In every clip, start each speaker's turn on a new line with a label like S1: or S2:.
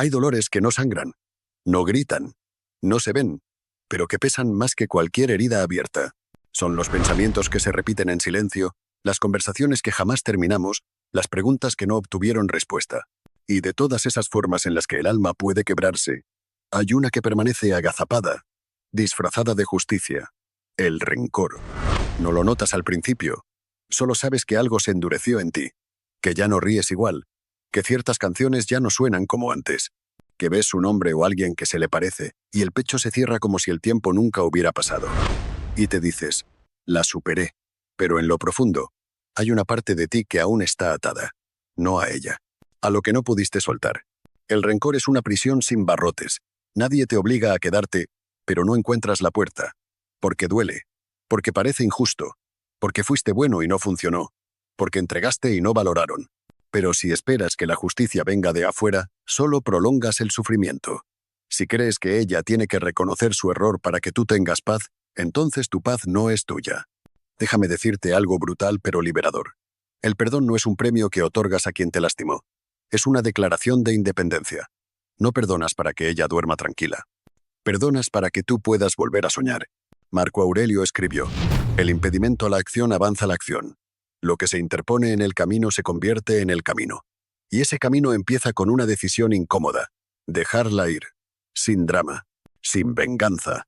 S1: Hay dolores que no sangran, no gritan, no se ven, pero que pesan más que cualquier herida abierta. Son los pensamientos que se repiten en silencio, las conversaciones que jamás terminamos, las preguntas que no obtuvieron respuesta. Y de todas esas formas en las que el alma puede quebrarse, hay una que permanece agazapada, disfrazada de justicia: el rencor. No lo notas al principio, solo sabes que algo se endureció en ti, que ya no ríes igual, que ciertas canciones ya no suenan como antes, que ves un hombre o alguien que se le parece y el pecho se cierra como si el tiempo nunca hubiera pasado. Y te dices, la superé, pero en lo profundo hay una parte de ti que aún está atada, no a ella, a lo que no pudiste soltar. El rencor es una prisión sin barrotes. Nadie te obliga a quedarte, pero no encuentras la puerta, porque duele, porque parece injusto, porque fuiste bueno y no funcionó, porque entregaste y no valoraron. Pero si esperas que la justicia venga de afuera, solo prolongas el sufrimiento. Si crees que ella tiene que reconocer su error para que tú tengas paz, entonces tu paz no es tuya. Déjame decirte algo brutal pero liberador. El perdón no es un premio que otorgas a quien te lastimó. Es una declaración de independencia. No perdonas para que ella duerma tranquila. Perdonas para que tú puedas volver a soñar. Marco Aurelio escribió: el impedimento a la acción avanza la acción. Lo que se interpone en el camino se convierte en el camino. Y ese camino empieza con una decisión incómoda: dejarla ir. Sin drama, sin venganza,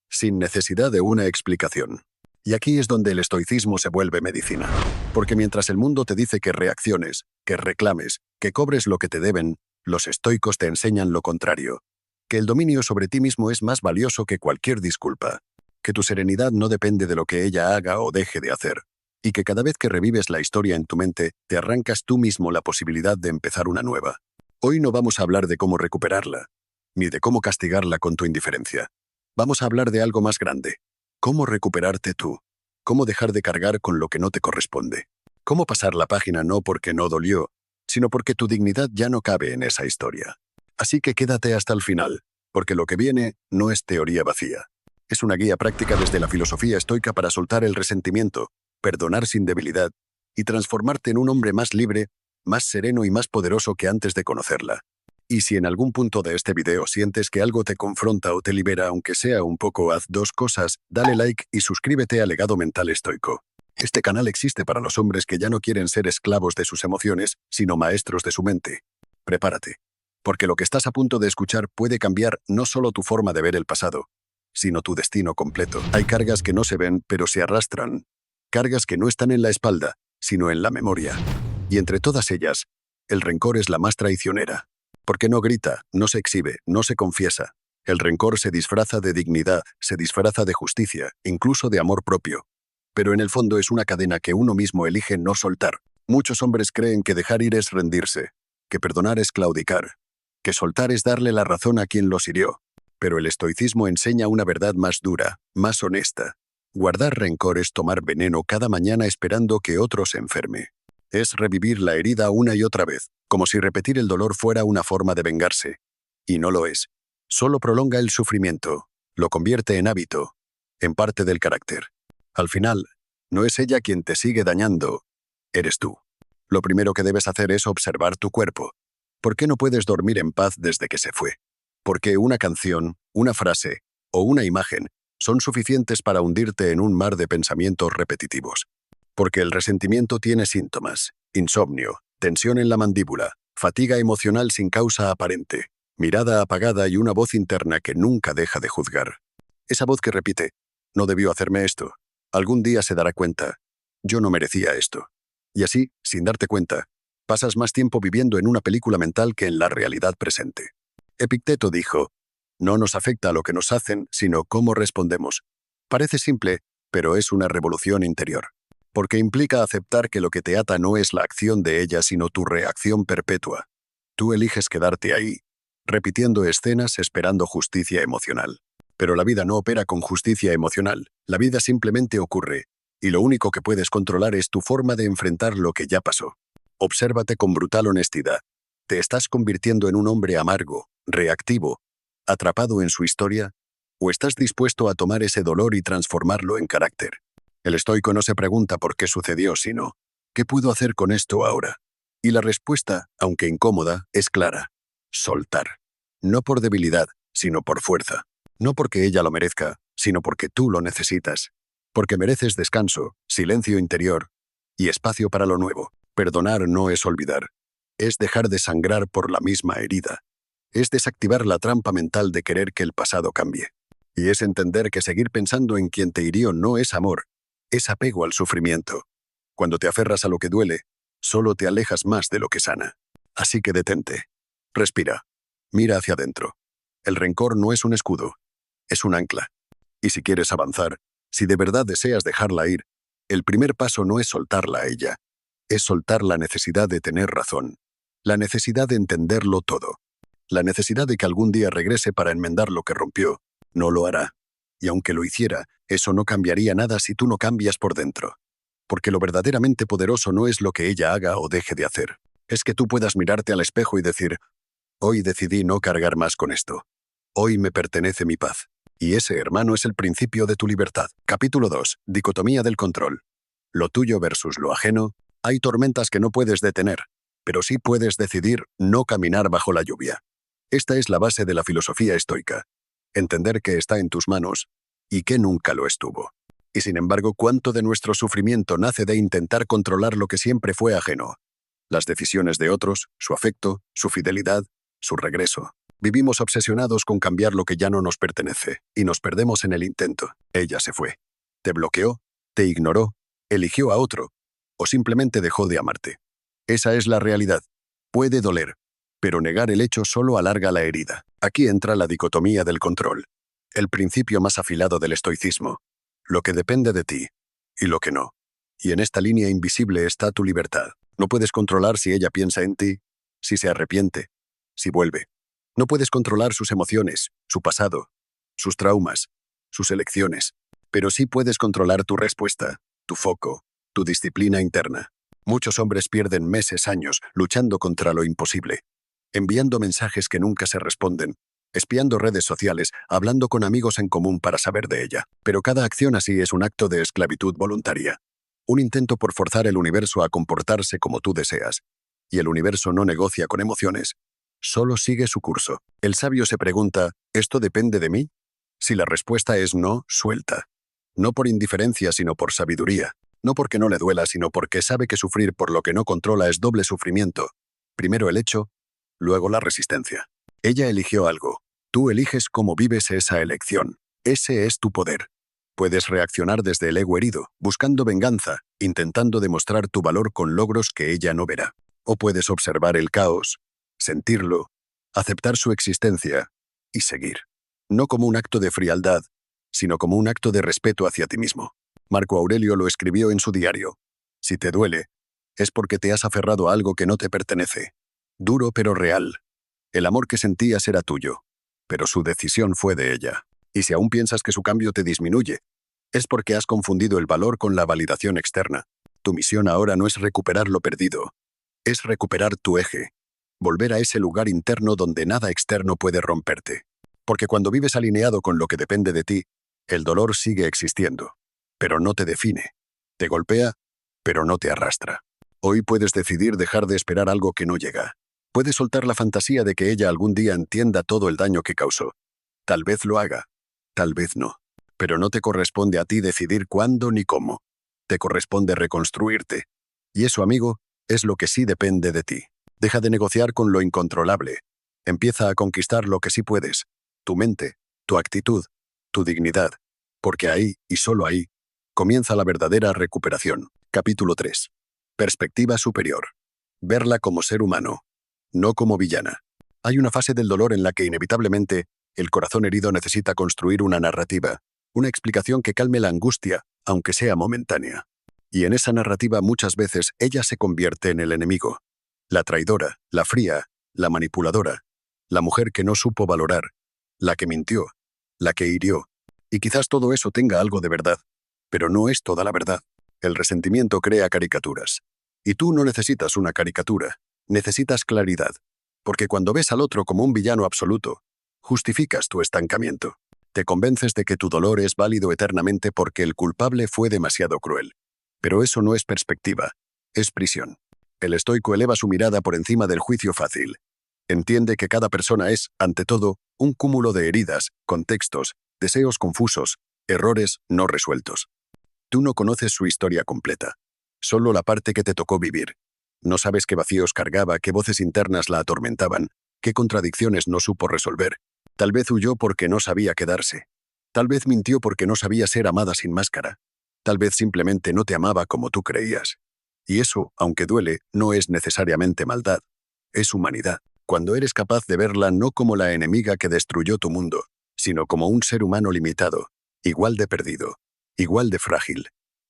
S1: sin necesidad de una explicación. Y aquí es donde el estoicismo se vuelve medicina. Porque mientras el mundo te dice que reacciones, que reclames, que cobres lo que te deben, los estoicos te enseñan lo contrario. Que el dominio sobre ti mismo es más valioso que cualquier disculpa. Que tu serenidad no depende de lo que ella haga o deje de hacer. Y que cada vez que revives la historia en tu mente, te arrancas tú mismo la posibilidad de empezar una nueva. Hoy no vamos a hablar de cómo recuperarla, ni de cómo castigarla con tu indiferencia. Vamos a hablar de algo más grande. Cómo recuperarte tú. Cómo dejar de cargar con lo que no te corresponde. Cómo pasar la página no porque no dolió, sino porque tu dignidad ya no cabe en esa historia. Así que quédate hasta el final, porque lo que viene no es teoría vacía. Es una guía práctica desde la filosofía estoica para soltar el resentimiento, perdonar sin debilidad y transformarte en un hombre más libre, más sereno y más poderoso que antes de conocerla. Y si en algún punto de este video sientes que algo te confronta o te libera, aunque sea un poco, haz dos cosas: dale like y suscríbete a Legado Mental Estoico. Este canal existe para los hombres que ya no quieren ser esclavos de sus emociones, sino maestros de su mente. Prepárate, porque lo que estás a punto de escuchar puede cambiar no solo tu forma de ver el pasado, sino tu destino completo. Hay cargas que no se ven, pero se arrastran. Cargas que no están en la espalda, sino en la memoria. Y entre todas ellas, el rencor es la más traicionera. Porque no grita, no se exhibe, no se confiesa. El rencor se disfraza de dignidad, se disfraza de justicia, incluso de amor propio. Pero en el fondo es una cadena que uno mismo elige no soltar. Muchos hombres creen que dejar ir es rendirse, que perdonar es claudicar, que soltar es darle la razón a quien los hirió. Pero el estoicismo enseña una verdad más dura, más honesta. Guardar rencor es tomar veneno cada mañana esperando que otro se enferme. Es revivir la herida una y otra vez, como si repetir el dolor fuera una forma de vengarse. Y no lo es. Solo prolonga el sufrimiento, lo convierte en hábito, en parte del carácter. Al final, no es ella quien te sigue dañando, eres tú. Lo primero que debes hacer es observar tu cuerpo. ¿Por qué no puedes dormir en paz desde que se fue? Porque una canción, una frase o una imagen son suficientes para hundirte en un mar de pensamientos repetitivos. Porque el resentimiento tiene síntomas: insomnio, tensión en la mandíbula, fatiga emocional sin causa aparente, mirada apagada y una voz interna que nunca deja de juzgar. Esa voz que repite: no debió hacerme esto, algún día se dará cuenta, yo no merecía esto. Y así, sin darte cuenta, pasas más tiempo viviendo en una película mental que en la realidad presente. Epicteto dijo: no nos afecta lo que nos hacen, sino cómo respondemos. Parece simple, pero es una revolución interior. Porque implica aceptar que lo que te ata no es la acción de ella, sino tu reacción perpetua. Tú eliges quedarte ahí, repitiendo escenas esperando justicia emocional. Pero la vida no opera con justicia emocional, la vida simplemente ocurre, y lo único que puedes controlar es tu forma de enfrentar lo que ya pasó. Obsérvate con brutal honestidad. ¿Te estás convirtiendo en un hombre amargo, reactivo, atrapado en su historia? ¿O estás dispuesto a tomar ese dolor y transformarlo en carácter? El estoico no se pregunta por qué sucedió, sino ¿qué puedo hacer con esto ahora? Y la respuesta, aunque incómoda, es clara: soltar. No por debilidad, sino por fuerza. No porque ella lo merezca, sino porque tú lo necesitas. Porque mereces descanso, silencio interior y espacio para lo nuevo. Perdonar no es olvidar. Es dejar de sangrar por la misma herida. Es desactivar la trampa mental de querer que el pasado cambie. Y es entender que seguir pensando en quien te hirió no es amor, es apego al sufrimiento. Cuando te aferras a lo que duele, solo te alejas más de lo que sana. Así que detente. Respira. Mira hacia adentro. El rencor no es un escudo, es un ancla. Y si quieres avanzar, si de verdad deseas dejarla ir, el primer paso no es soltarla a ella, es soltar la necesidad de tener razón, la necesidad de entenderlo todo, la necesidad de que algún día regrese para enmendar lo que rompió. No lo hará. Y aunque lo hiciera, eso no cambiaría nada si tú no cambias por dentro. Porque lo verdaderamente poderoso no es lo que ella haga o deje de hacer. Es que tú puedas mirarte al espejo y decir, hoy decidí no cargar más con esto. Hoy me pertenece mi paz. Y ese, hermano, es el principio de tu libertad. Capítulo 2. Dicotomía del control. Lo tuyo versus lo ajeno. Hay tormentas que no puedes detener, pero sí puedes decidir no caminar bajo la lluvia. Esta es la base de la filosofía estoica. Entender que está en tus manos y que nunca lo estuvo. Y sin embargo, ¿cuánto de nuestro sufrimiento nace de intentar controlar lo que siempre fue ajeno? Las decisiones de otros, su afecto, su fidelidad, su regreso. Vivimos obsesionados con cambiar lo que ya no nos pertenece, y nos perdemos en el intento. Ella se fue. Te bloqueó, te ignoró, eligió a otro, o simplemente dejó de amarte. Esa es la realidad. Puede doler, pero negar el hecho solo alarga la herida. Aquí entra la dicotomía del control, el principio más afilado del estoicismo. Lo que depende de ti, y lo que no. Y en esta línea invisible está tu libertad. No puedes controlar si ella piensa en ti, si se arrepiente, si vuelve. No puedes controlar sus emociones, su pasado, sus traumas, sus elecciones. Pero sí puedes controlar tu respuesta, tu foco, tu disciplina interna. Muchos hombres pierden meses, años, luchando contra lo imposible, enviando mensajes que nunca se responden, espiando redes sociales, hablando con amigos en común para saber de ella. Pero cada acción así es un acto de esclavitud voluntaria. Un intento por forzar el universo a comportarse como tú deseas. Y el universo no negocia con emociones. Solo sigue su curso. El sabio se pregunta, ¿esto depende de mí? Si la respuesta es no, suelta. No por indiferencia, sino por sabiduría. No porque no le duela, sino porque sabe que sufrir por lo que no controla es doble sufrimiento. Primero el hecho, luego la resistencia. Ella eligió algo. Tú eliges cómo vives esa elección. Ese es tu poder. Puedes reaccionar desde el ego herido, buscando venganza, intentando demostrar tu valor con logros que ella no verá. O puedes observar el caos, sentirlo, aceptar su existencia y seguir. No como un acto de frialdad, sino como un acto de respeto hacia ti mismo. Marco Aurelio lo escribió en su diario. Si te duele, es porque te has aferrado a algo que no te pertenece. Duro pero real. El amor que sentías era tuyo, pero su decisión fue de ella. Y si aún piensas que su cambio te disminuye, es porque has confundido el valor con la validación externa. Tu misión ahora no es recuperar lo perdido, es recuperar tu eje. Volver a ese lugar interno donde nada externo puede romperte. Porque cuando vives alineado con lo que depende de ti, el dolor sigue existiendo, pero no te define. Te golpea, pero no te arrastra. Hoy puedes decidir dejar de esperar algo que no llega. Puedes soltar la fantasía de que ella algún día entienda todo el daño que causó. Tal vez lo haga, tal vez no. Pero no te corresponde a ti decidir cuándo ni cómo. Te corresponde reconstruirte. Y eso, amigo, es lo que sí depende de ti. Deja de negociar con lo incontrolable. Empieza a conquistar lo que sí puedes. Tu mente, tu actitud, tu dignidad. Porque ahí, y solo ahí, comienza la verdadera recuperación. Capítulo 3. Perspectiva superior. Verla como ser humano, no como villana. Hay una fase del dolor en la que inevitablemente el corazón herido necesita construir una narrativa, una explicación que calme la angustia, aunque sea momentánea. Y en esa narrativa muchas veces ella se convierte en el enemigo. La traidora, la fría, la manipuladora, la mujer que no supo valorar, la que mintió, la que hirió. Y quizás todo eso tenga algo de verdad, pero no es toda la verdad. El resentimiento crea caricaturas. Y tú no necesitas una caricatura, necesitas claridad. Porque cuando ves al otro como un villano absoluto, justificas tu estancamiento. Te convences de que tu dolor es válido eternamente porque el culpable fue demasiado cruel. Pero eso no es perspectiva, es prisión. El estoico eleva su mirada por encima del juicio fácil. Entiende que cada persona es, ante todo, un cúmulo de heridas, contextos, deseos confusos, errores no resueltos. Tú no conoces su historia completa, solo la parte que te tocó vivir. No sabes qué vacíos cargaba, qué voces internas la atormentaban, qué contradicciones no supo resolver. Tal vez huyó porque no sabía quedarse. Tal vez mintió porque no sabía ser amada sin máscara. Tal vez simplemente no te amaba como tú creías. Y eso, aunque duele, no es necesariamente maldad. Es humanidad. Cuando eres capaz de verla no como la enemiga que destruyó tu mundo, sino como un ser humano limitado, igual de perdido, igual de frágil.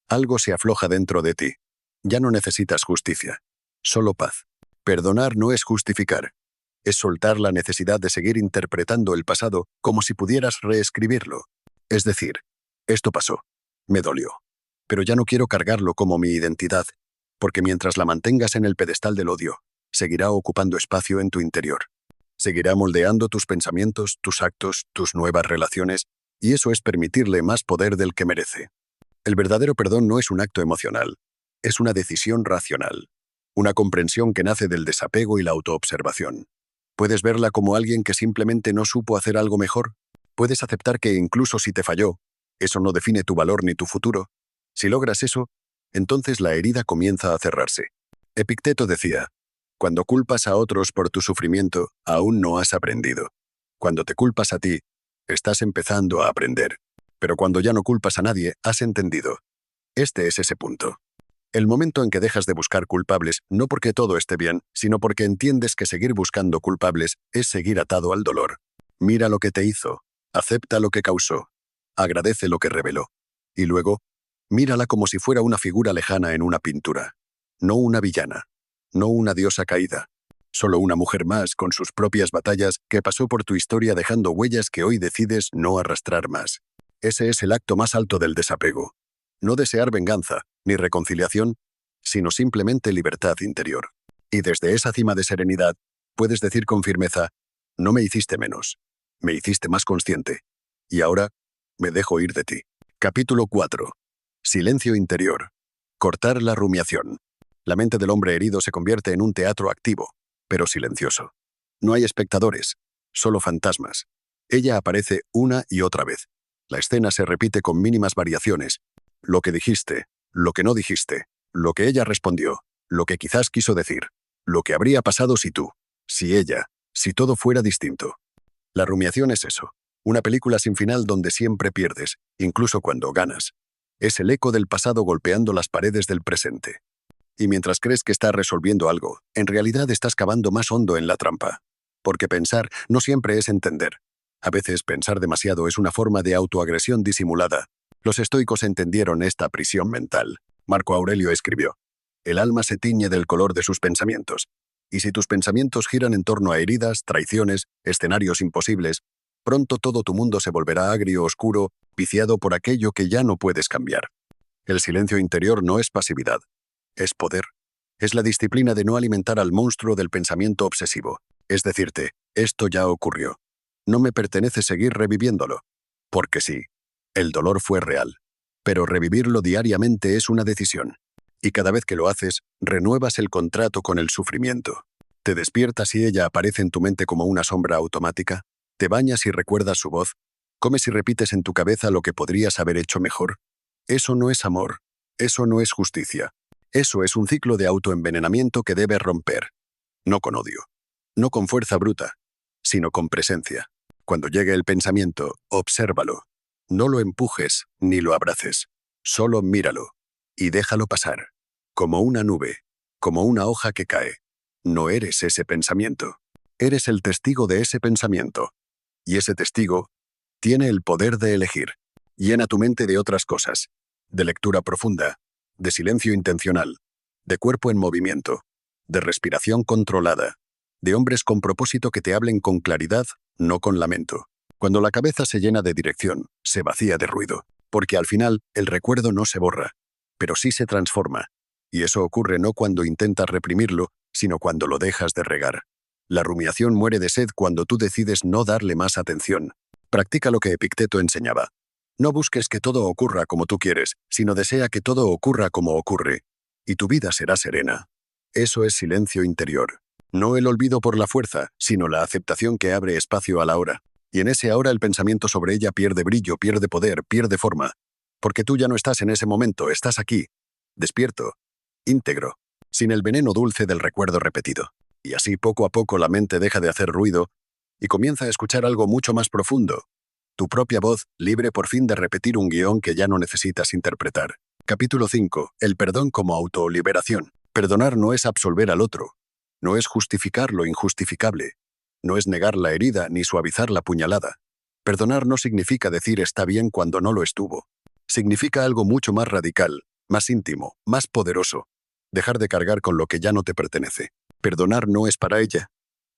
S1: Algo se afloja dentro de ti. Ya no necesitas justicia, solo paz. Perdonar no es justificar. Es soltar la necesidad de seguir interpretando el pasado como si pudieras reescribirlo. Es decir, esto pasó, me dolió, pero ya no quiero cargarlo como mi identidad, porque mientras la mantengas en el pedestal del odio, seguirá ocupando espacio en tu interior. Seguirá moldeando tus pensamientos, tus actos, tus nuevas relaciones, y eso es permitirle más poder del que merece. El verdadero perdón no es un acto emocional, es una decisión racional, una comprensión que nace del desapego y la autoobservación. ¿Puedes verla como alguien que simplemente no supo hacer algo mejor? ¿Puedes aceptar que incluso si te falló, eso no define tu valor ni tu futuro? Si logras eso, entonces la herida comienza a cerrarse. Epicteto decía, cuando culpas a otros por tu sufrimiento, aún no has aprendido. Cuando te culpas a ti, estás empezando a aprender. Pero cuando ya no culpas a nadie, has entendido. Este es ese punto. El momento en que dejas de buscar culpables, no porque todo esté bien, sino porque entiendes que seguir buscando culpables es seguir atado al dolor. Mira lo que te hizo, acepta lo que causó, agradece lo que reveló. Y luego, mírala como si fuera una figura lejana en una pintura. No una villana, no una diosa caída. Solo una mujer más con sus propias batallas que pasó por tu historia dejando huellas que hoy decides no arrastrar más. Ese es el acto más alto del desapego. No desear venganza, ni reconciliación, sino simplemente libertad interior. Y desde esa cima de serenidad, puedes decir con firmeza, no me hiciste menos, me hiciste más consciente. Y ahora, me dejo ir de ti. Capítulo 4. Silencio interior. Cortar la rumiación. La mente del hombre herido se convierte en un teatro activo, pero silencioso. No hay espectadores, solo fantasmas. Ella aparece una y otra vez. La escena se repite con mínimas variaciones. Lo que dijiste, lo que no dijiste, lo que ella respondió, lo que quizás quiso decir, lo que habría pasado si tú, si ella, si todo fuera distinto. La rumiación es eso, una película sin final donde siempre pierdes, incluso cuando ganas. Es el eco del pasado golpeando las paredes del presente. Y mientras crees que estás resolviendo algo, en realidad estás cavando más hondo en la trampa. Porque pensar no siempre es entender. A veces pensar demasiado es una forma de autoagresión disimulada. Los estoicos entendieron esta prisión mental. Marco Aurelio escribió, el alma se tiñe del color de sus pensamientos. Y si tus pensamientos giran en torno a heridas, traiciones, escenarios imposibles, pronto todo tu mundo se volverá agrio, oscuro, viciado por aquello que ya no puedes cambiar. El silencio interior no es pasividad. Es poder. Es la disciplina de no alimentar al monstruo del pensamiento obsesivo. Es decirte, esto ya ocurrió. No me pertenece seguir reviviéndolo. Porque sí, el dolor fue real. Pero revivirlo diariamente es una decisión. Y cada vez que lo haces, renuevas el contrato con el sufrimiento. Te despiertas y ella aparece en tu mente como una sombra automática. Te bañas y recuerdas su voz. Comes y repites en tu cabeza lo que podrías haber hecho mejor. Eso no es amor. Eso no es justicia. Eso es un ciclo de autoenvenenamiento que debes romper. No con odio. No con fuerza bruta, sino con presencia. Cuando llegue el pensamiento, obsérvalo. No lo empujes ni lo abraces. Solo míralo y déjalo pasar. Como una nube, como una hoja que cae. No eres ese pensamiento. Eres el testigo de ese pensamiento. Y ese testigo tiene el poder de elegir. Llena tu mente de otras cosas. De lectura profunda, de silencio intencional, de cuerpo en movimiento, de respiración controlada, de hombres con propósito que te hablen con claridad, no con lamento. Cuando la cabeza se llena de dirección, se vacía de ruido, porque al final el recuerdo no se borra, pero sí se transforma. Y eso ocurre no cuando intentas reprimirlo, sino cuando lo dejas de regar. La rumiación muere de sed cuando tú decides no darle más atención. Practica lo que Epicteto enseñaba. No busques que todo ocurra como tú quieres, sino desea que todo ocurra como ocurre, y tu vida será serena. Eso es silencio interior. No el olvido por la fuerza, sino la aceptación que abre espacio a la hora. Y en ese ahora el pensamiento sobre ella pierde brillo, pierde poder, pierde forma. Porque tú ya no estás en ese momento, estás aquí, despierto, íntegro, sin el veneno dulce del recuerdo repetido. Y así poco a poco la mente deja de hacer ruido y comienza a escuchar algo mucho más profundo. Tu propia voz, libre por fin de repetir un guión que ya no necesitas interpretar. Capítulo 5. El perdón como autoliberación. Perdonar no es absolver al otro. No es justificar lo injustificable. No es negar la herida ni suavizar la puñalada. Perdonar no significa decir está bien cuando no lo estuvo. Significa algo mucho más radical, más íntimo, más poderoso. Dejar de cargar con lo que ya no te pertenece. Perdonar no es para ella,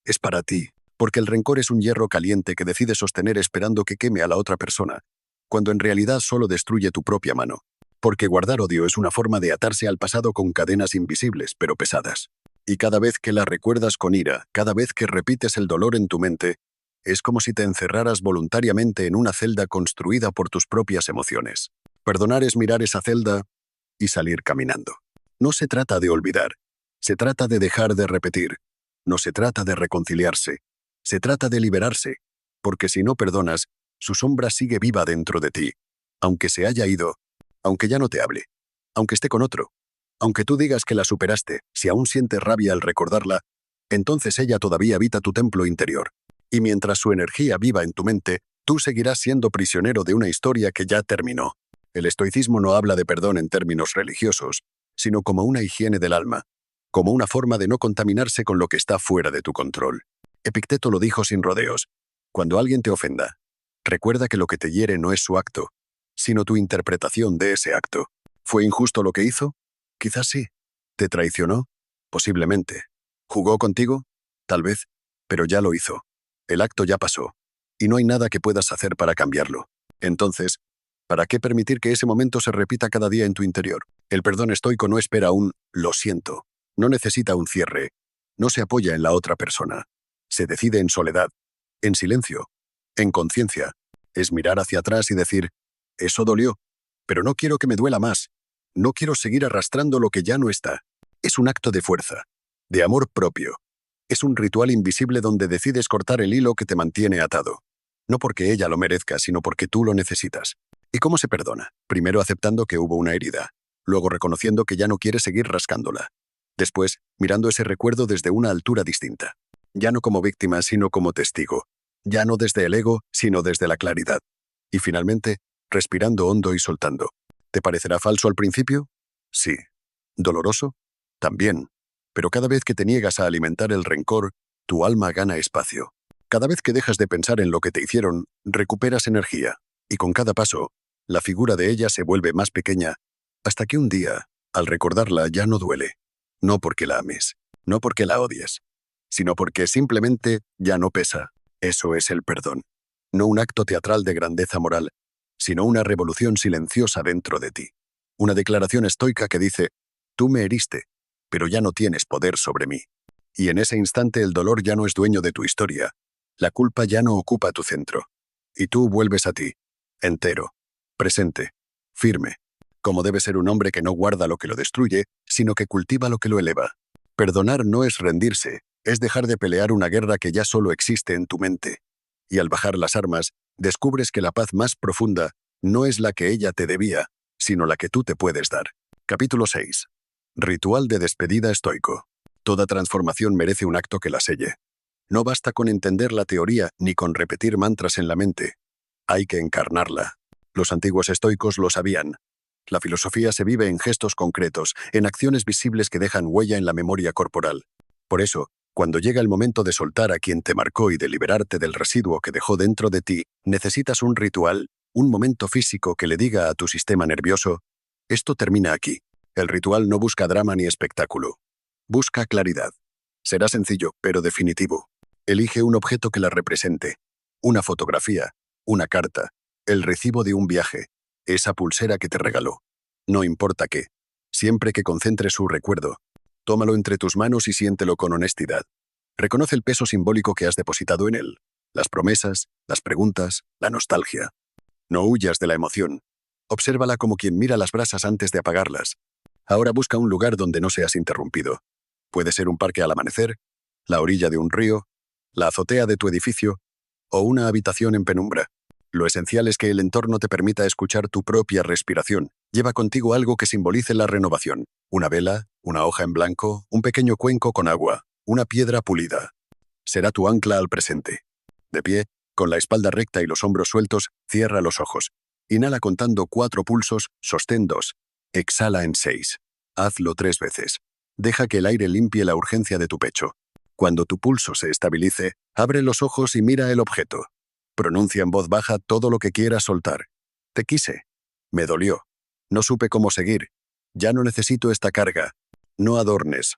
S1: es para ti. Porque el rencor es un hierro caliente que decides sostener esperando que queme a la otra persona, cuando en realidad solo destruye tu propia mano. Porque guardar odio es una forma de atarse al pasado con cadenas invisibles, pero pesadas. Y cada vez que la recuerdas con ira, cada vez que repites el dolor en tu mente, es como si te encerraras voluntariamente en una celda construida por tus propias emociones. Perdonar es mirar esa celda y salir caminando. No se trata de olvidar, se trata de dejar de repetir, no se trata de reconciliarse, se trata de liberarse, porque si no perdonas, su sombra sigue viva dentro de ti, aunque se haya ido, aunque ya no te hable, aunque esté con otro, aunque tú digas que la superaste, si aún sientes rabia al recordarla, entonces ella todavía habita tu templo interior. Y mientras su energía viva en tu mente, tú seguirás siendo prisionero de una historia que ya terminó. El estoicismo no habla de perdón en términos religiosos, sino como una higiene del alma, como una forma de no contaminarse con lo que está fuera de tu control. Epicteto lo dijo sin rodeos. Cuando alguien te ofenda, recuerda que lo que te hiere no es su acto, sino tu interpretación de ese acto. ¿Fue injusto lo que hizo? Quizás sí. ¿Te traicionó? Posiblemente. ¿Jugó contigo? Tal vez, pero ya lo hizo. El acto ya pasó, y no hay nada que puedas hacer para cambiarlo. Entonces, ¿para qué permitir que ese momento se repita cada día en tu interior? El perdón estoico no espera un «lo siento», no necesita un cierre, no se apoya en la otra persona. Se decide en soledad, en silencio, en conciencia. Es mirar hacia atrás y decir, eso dolió, pero no quiero que me duela más. No quiero seguir arrastrando lo que ya no está. Es un acto de fuerza, de amor propio. Es un ritual invisible donde decides cortar el hilo que te mantiene atado. No porque ella lo merezca, sino porque tú lo necesitas. ¿Y cómo se perdona? Primero aceptando que hubo una herida. Luego reconociendo que ya no quieres seguir rascándola. Después, mirando ese recuerdo desde una altura distinta. Ya no como víctima, sino como testigo. Ya no desde el ego, sino desde la claridad. Y finalmente, respirando hondo y soltando. ¿Te parecerá falso al principio? Sí. ¿Doloroso? También. Pero cada vez que te niegas a alimentar el rencor, tu alma gana espacio. Cada vez que dejas de pensar en lo que te hicieron, recuperas energía. Y con cada paso, la figura de ella se vuelve más pequeña, hasta que un día, al recordarla, ya no duele. No porque la ames, no porque la odies, sino porque simplemente ya no pesa. Eso es el perdón. No un acto teatral de grandeza moral, sino una revolución silenciosa dentro de ti. Una declaración estoica que dice, tú me heriste, pero ya no tienes poder sobre mí. Y en ese instante el dolor ya no es dueño de tu historia. La culpa ya no ocupa tu centro. Y tú vuelves a ti, entero, presente, firme, como debe ser un hombre que no guarda lo que lo destruye, sino que cultiva lo que lo eleva. Perdonar no es rendirse, es dejar de pelear una guerra que ya solo existe en tu mente. Y al bajar las armas, descubres que la paz más profunda no es la que ella te debía, sino la que tú te puedes dar. Capítulo 6. Ritual de despedida estoico. Toda transformación merece un acto que la selle. No basta con entender la teoría ni con repetir mantras en la mente. Hay que encarnarla. Los antiguos estoicos lo sabían. La filosofía se vive en gestos concretos, en acciones visibles que dejan huella en la memoria corporal. Por eso, cuando llega el momento de soltar a quien te marcó y de liberarte del residuo que dejó dentro de ti, necesitas un ritual, un momento físico que le diga a tu sistema nervioso, esto termina aquí. El ritual no busca drama ni espectáculo. Busca claridad. Será sencillo, pero definitivo. Elige un objeto que la represente. Una fotografía, una carta, el recibo de un viaje, esa pulsera que te regaló. No importa qué. Siempre que concentres su recuerdo, tómalo entre tus manos y siéntelo con honestidad. Reconoce el peso simbólico que has depositado en él. Las promesas, las preguntas, la nostalgia. No huyas de la emoción. Obsérvala como quien mira las brasas antes de apagarlas. Ahora busca un lugar donde no seas interrumpido. Puede ser un parque al amanecer, la orilla de un río, la azotea de tu edificio o una habitación en penumbra. Lo esencial es que el entorno te permita escuchar tu propia respiración. Lleva contigo algo que simbolice la renovación. Una vela, una hoja en blanco, un pequeño cuenco con agua, una piedra pulida. Será tu ancla al presente. De pie, con la espalda recta y los hombros sueltos, cierra los ojos. Inhala contando 4 pulsos, sostén 2. Exhala en 6. Hazlo 3 veces. Deja que el aire limpie la urgencia de tu pecho. Cuando tu pulso se estabilice, abre los ojos y mira el objeto. Pronuncia en voz baja todo lo que quieras soltar. Te quise. Me dolió. No supe cómo seguir. Ya no necesito esta carga. No adornes.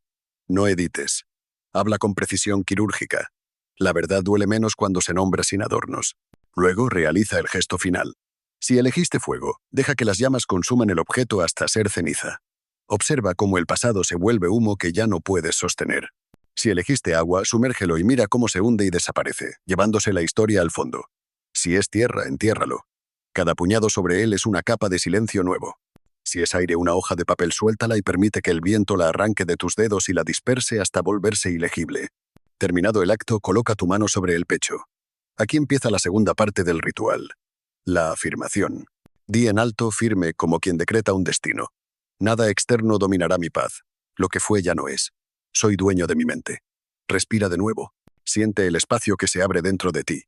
S1: No edites. Habla con precisión quirúrgica. La verdad duele menos cuando se nombra sin adornos. Luego realiza el gesto final. Si elegiste fuego, deja que las llamas consuman el objeto hasta ser ceniza. Observa cómo el pasado se vuelve humo que ya no puedes sostener. Si elegiste agua, sumérgelo y mira cómo se hunde y desaparece, llevándose la historia al fondo. Si es tierra, entiérralo. Cada puñado sobre él es una capa de silencio nuevo. Si es aire, una hoja de papel, suéltala y permite que el viento la arranque de tus dedos y la disperse hasta volverse ilegible. Terminado el acto, coloca tu mano sobre el pecho. Aquí empieza la segunda parte del ritual. La afirmación. Di en alto, firme, como quien decreta un destino. Nada externo dominará mi paz. Lo que fue ya no es. Soy dueño de mi mente. Respira de nuevo. Siente el espacio que se abre dentro de ti.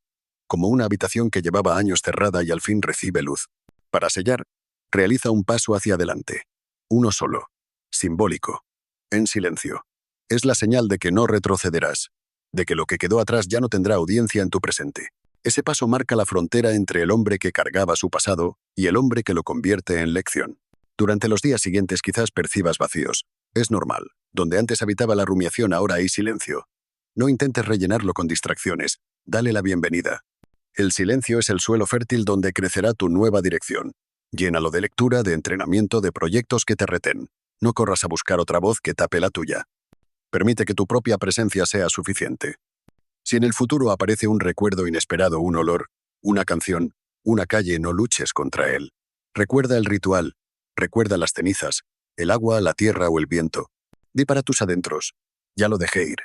S1: Como una habitación que llevaba años cerrada y al fin recibe luz. Para sellar, realiza un paso hacia adelante. Uno solo. Simbólico. En silencio. Es la señal de que no retrocederás. De que lo que quedó atrás ya no tendrá audiencia en tu presente. Ese paso marca la frontera entre el hombre que cargaba su pasado y el hombre que lo convierte en lección. Durante los días siguientes quizás percibas vacíos. Es normal. Donde antes habitaba la rumiación, ahora hay silencio. No intentes rellenarlo con distracciones. Dale la bienvenida. El silencio es el suelo fértil donde crecerá tu nueva dirección. Llénalo de lectura, de entrenamiento, de proyectos que te reten. No corras a buscar otra voz que tape la tuya. Permite que tu propia presencia sea suficiente. Si en el futuro aparece un recuerdo inesperado, un olor, una canción, una calle, no luches contra él. Recuerda el ritual. Recuerda las cenizas, el agua, la tierra o el viento. Di para tus adentros. Ya lo dejé ir.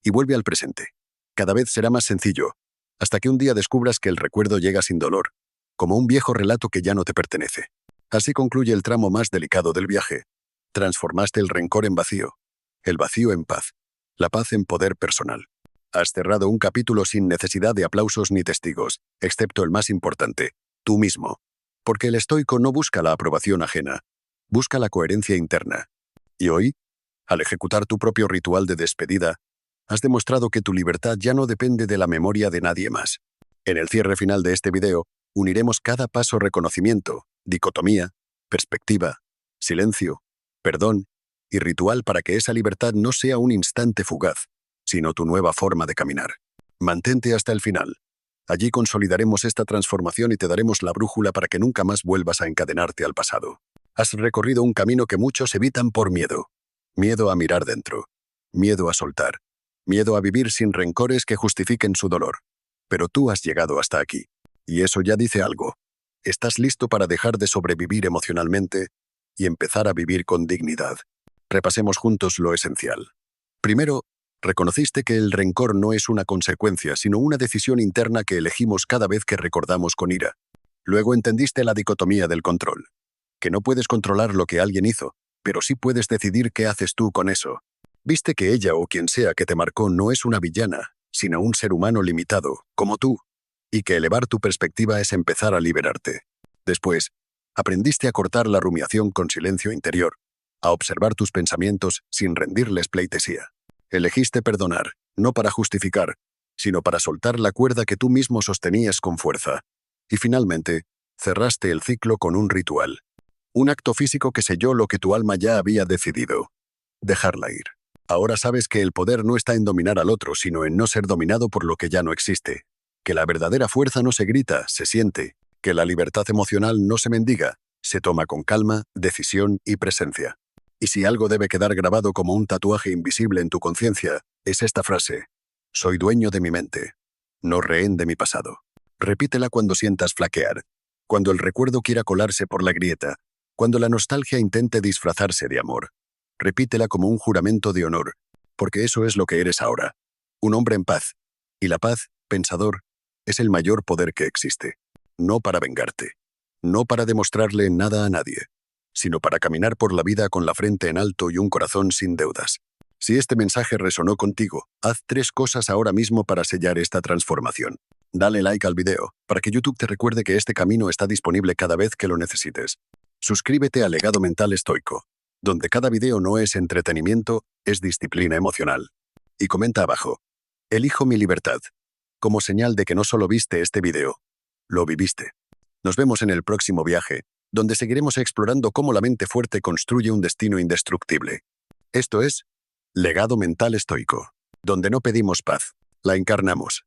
S1: Y vuelve al presente. Cada vez será más sencillo, hasta que un día descubras que el recuerdo llega sin dolor, como un viejo relato que ya no te pertenece. Así concluye el tramo más delicado del viaje. Transformaste el rencor en vacío, el vacío en paz, la paz en poder personal. Has cerrado un capítulo sin necesidad de aplausos ni testigos, excepto el más importante, tú mismo. Porque el estoico no busca la aprobación ajena, busca la coherencia interna. Y hoy, al ejecutar tu propio ritual de despedida, has demostrado que tu libertad ya no depende de la memoria de nadie más. En el cierre final de este video, uniremos cada paso: reconocimiento, dicotomía, perspectiva, silencio, perdón y ritual, para que esa libertad no sea un instante fugaz, sino tu nueva forma de caminar. Mantente hasta el final. Allí consolidaremos esta transformación y te daremos la brújula para que nunca más vuelvas a encadenarte al pasado. Has recorrido un camino que muchos evitan por miedo. Miedo a mirar dentro. Miedo a soltar. Miedo a vivir sin rencores que justifiquen su dolor. Pero tú has llegado hasta aquí. Y eso ya dice algo. Estás listo para dejar de sobrevivir emocionalmente y empezar a vivir con dignidad. Repasemos juntos lo esencial. Primero, reconociste que el rencor no es una consecuencia, sino una decisión interna que elegimos cada vez que recordamos con ira. Luego entendiste la dicotomía del control. Que no puedes controlar lo que alguien hizo, pero sí puedes decidir qué haces tú con eso. Viste que ella o quien sea que te marcó no es una villana, sino un ser humano limitado, como tú, y que elevar tu perspectiva es empezar a liberarte. Después, aprendiste a cortar la rumiación con silencio interior, a observar tus pensamientos sin rendirles pleitesía. Elegiste perdonar, no para justificar, sino para soltar la cuerda que tú mismo sostenías con fuerza. Y finalmente, cerraste el ciclo con un ritual. Un acto físico que selló lo que tu alma ya había decidido: dejarla ir. Ahora sabes que el poder no está en dominar al otro, sino en no ser dominado por lo que ya no existe. Que la verdadera fuerza no se grita, se siente. Que la libertad emocional no se mendiga, se toma con calma, decisión y presencia. Y si algo debe quedar grabado como un tatuaje invisible en tu conciencia, es esta frase: soy dueño de mi mente, no rehén de mi pasado. Repítela cuando sientas flaquear, cuando el recuerdo quiera colarse por la grieta, cuando la nostalgia intente disfrazarse de amor. Repítela como un juramento de honor, porque eso es lo que eres ahora. un hombre en paz. Y la paz, pensador, es el mayor poder que existe. No para vengarte, no para demostrarle nada a nadie, sino para caminar por la vida con la frente en alto y un corazón sin deudas. Si este mensaje resonó contigo, haz 3 cosas ahora mismo para sellar esta transformación. Dale like al video, para que YouTube te recuerde que este camino está disponible cada vez que lo necesites. Suscríbete a Legado Mental Estoico, donde cada video no es entretenimiento, es disciplina emocional. Y comenta abajo, elijo mi libertad, como señal de que no solo viste este video, lo viviste. Nos vemos en el próximo viaje, donde seguiremos explorando cómo la mente fuerte construye un destino indestructible. Esto es Legado Mental Estoico, donde no pedimos paz, la encarnamos.